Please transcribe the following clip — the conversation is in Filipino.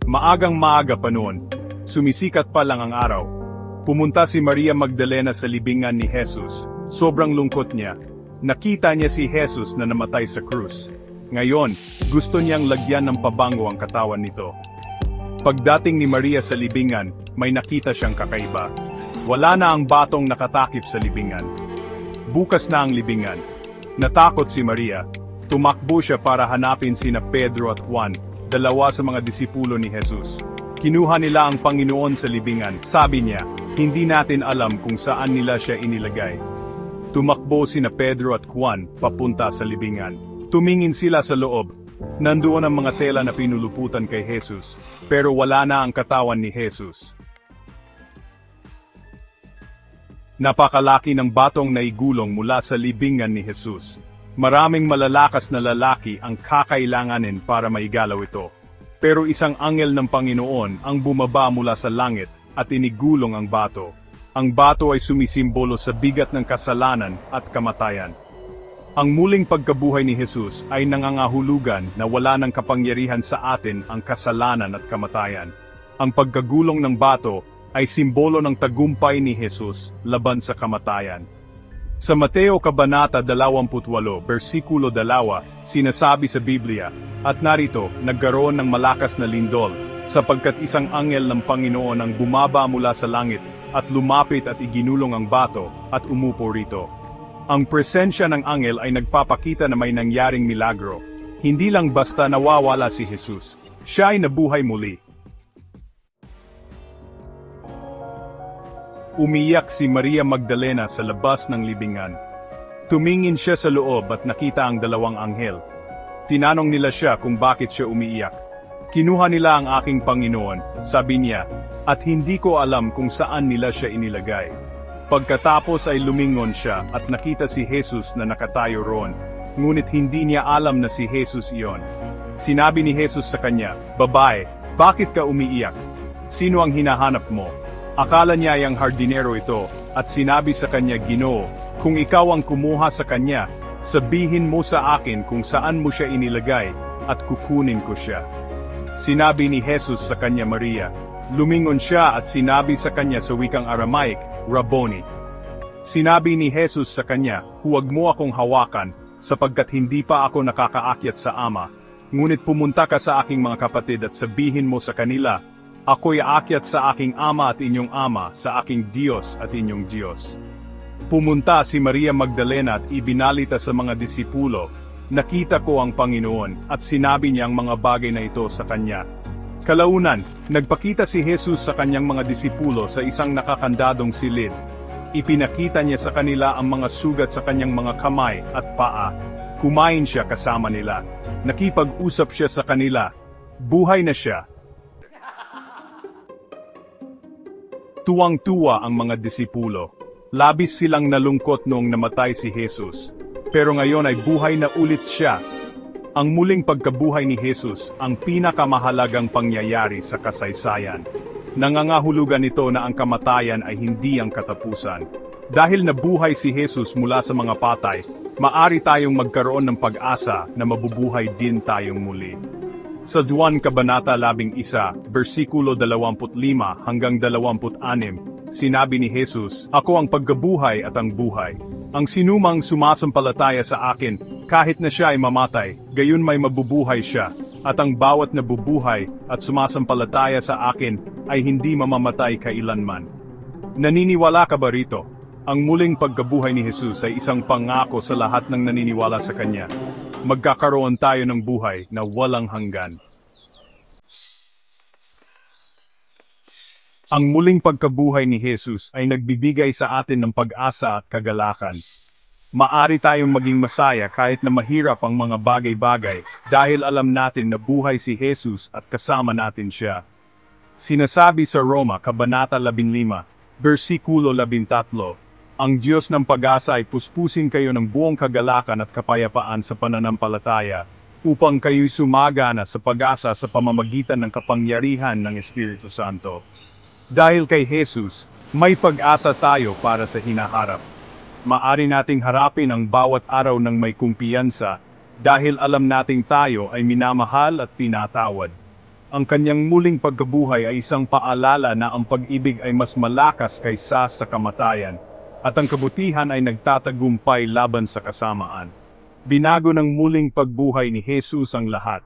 Maagang-maaga pa noon, sumisikat pa lang ang araw. Pumunta si Maria Magdalena sa libingan ni Jesus. Sobrang lungkot niya. Nakita niya si Jesus na namatay sa krus. Ngayon, gusto niyang lagyan ng pabango ang katawan nito. Pagdating ni Maria sa libingan, may nakita siyang kakaiba. Wala na ang batong nakatakip sa libingan. Bukas na ang libingan. Natakot si Maria. Tumakbo siya para hanapin sina Pedro at Juan, dalawa sa mga disipulo ni Jesus. Kinuha nila ang Panginoon sa libingan. Sabi niya, hindi natin alam kung saan nila siya inilagay. Tumakbo sina Pedro at Juan papunta sa libingan. Tumingin sila sa loob. Nandoon ang mga tela na pinuluputan kay Jesus, pero wala na ang katawan ni Jesus. Napakalaki ng batong naigulong mula sa libingan ni Jesus. Maraming malalakas na lalaki ang kakailanganin para maigalaw ito. Pero isang anghel ng Panginoon ang bumaba mula sa langit at inigulong ang bato. Ang bato ay sumisimbolo sa bigat ng kasalanan at kamatayan. Ang muling pagkabuhay ni Jesus ay nangangahulugan na wala ng kapangyarihan sa atin ang kasalanan at kamatayan. Ang pagkagulong ng bato ay simbolo ng tagumpay ni Jesus laban sa kamatayan. Sa Mateo Kabanata 28, versikulo 2, sinasabi sa Biblia, at narito, nagkaroon ng malakas na lindol, sapagkat isang anghel ng Panginoon ang bumaba mula sa langit, at lumapit at iginulong ang bato, at umupo rito. Ang presensya ng anghel ay nagpapakita na may nangyaring milagro. Hindi lang basta nawawala si Jesus, siya ay nabuhay muli. Umiyak si Maria Magdalena sa labas ng libingan. Tumingin siya sa loob at nakita ang dalawang anghel. Tinanong nila siya kung bakit siya umiiyak. Kinuha nila ang aking Panginoon, sabi niya, at hindi ko alam kung saan nila siya inilagay. Pagkatapos ay lumingon siya at nakita si Jesus na nakatayo roon, ngunit hindi niya alam na si Jesus iyon. Sinabi ni Jesus sa kanya, "Babae, bakit ka umiiyak? Sino ang hinahanap mo?" Akala niya ang hardinero ito, at sinabi sa kanya, "Ginoo, kung ikaw ang kumuha sa kanya, sabihin mo sa akin kung saan mo siya inilagay, at kukunin ko siya." Sinabi ni Jesus sa kanya, "Maria." Lumingon siya at sinabi sa kanya sa wikang Aramaic, "Rabboni." Sinabi ni Jesus sa kanya, "Huwag mo akong hawakan, sapagkat hindi pa ako nakakaakyat sa Ama. Ngunit pumunta ka sa aking mga kapatid at sabihin mo sa kanila, ako'y aakyat sa aking Ama at inyong Ama, sa aking Diyos at inyong Diyos." Pumunta si Maria Magdalena at ibinalita sa mga disipulo, "Nakita ko ang Panginoon," at sinabi niya ang mga bagay na ito sa kanya. Kalaunan, nagpakita si Jesus sa kanyang mga disipulo sa isang nakakandadong silid. Ipinakita niya sa kanila ang mga sugat sa kanyang mga kamay at paa. Kumain siya kasama nila. Nakipag-usap siya sa kanila. Buhay na siya. Tuwang-tuwa ang mga disipulo. Labis silang nalungkot noong namatay si Jesus. Pero ngayon ay buhay na ulit siya. Ang muling pagkabuhay ni Jesus ang pinakamahalagang pangyayari sa kasaysayan. Nangangahulugan ito na ang kamatayan ay hindi ang katapusan. Dahil nabuhay si Jesus mula sa mga patay, maari tayong magkaroon ng pag-asa na mabubuhay din tayong muli. Sa Juan Kabanata 11, versikulo 25 hanggang 26, sinabi ni Jesus, "Ako ang pagkabuhay at ang buhay. Ang sinumang sumasampalataya sa akin, kahit na siya ay mamatay, gayon may mabubuhay siya, at ang bawat nabubuhay at sumasampalataya sa akin ay hindi mamamatay kailanman." Naniniwala ka ba rito? Ang muling pagkabuhay ni Jesus ay isang pangako sa lahat ng naniniwala sa Kanya. Magkakaroon tayo ng buhay na walang hanggan. Ang muling pagkabuhay ni Jesus ay nagbibigay sa atin ng pag-asa at kagalakan. Maari tayong maging masaya kahit na mahirap ang mga bagay-bagay dahil alam natin na buhay si Jesus at kasama natin siya. Sinasabi sa Roma Kabanata 15, versikulo 13, "Ang Diyos ng pag-asa ay puspusin kayo ng buong kagalakan at kapayapaan sa pananampalataya, upang kayo'y sumagana sa pag-asa sa pamamagitan ng kapangyarihan ng Espiritu Santo." Dahil kay Jesus, may pag-asa tayo para sa hinaharap. Maari nating harapin ang bawat araw ng may kumpiyansa, dahil alam nating tayo ay minamahal at pinatawad. Ang kanyang muling pagkabuhay ay isang paalala na ang pag-ibig ay mas malakas kaysa sa kamatayan, at ang kabutihan ay nagtatagumpay laban sa kasamaan. Binago ng muling pagbuhay ni Jesus ang lahat.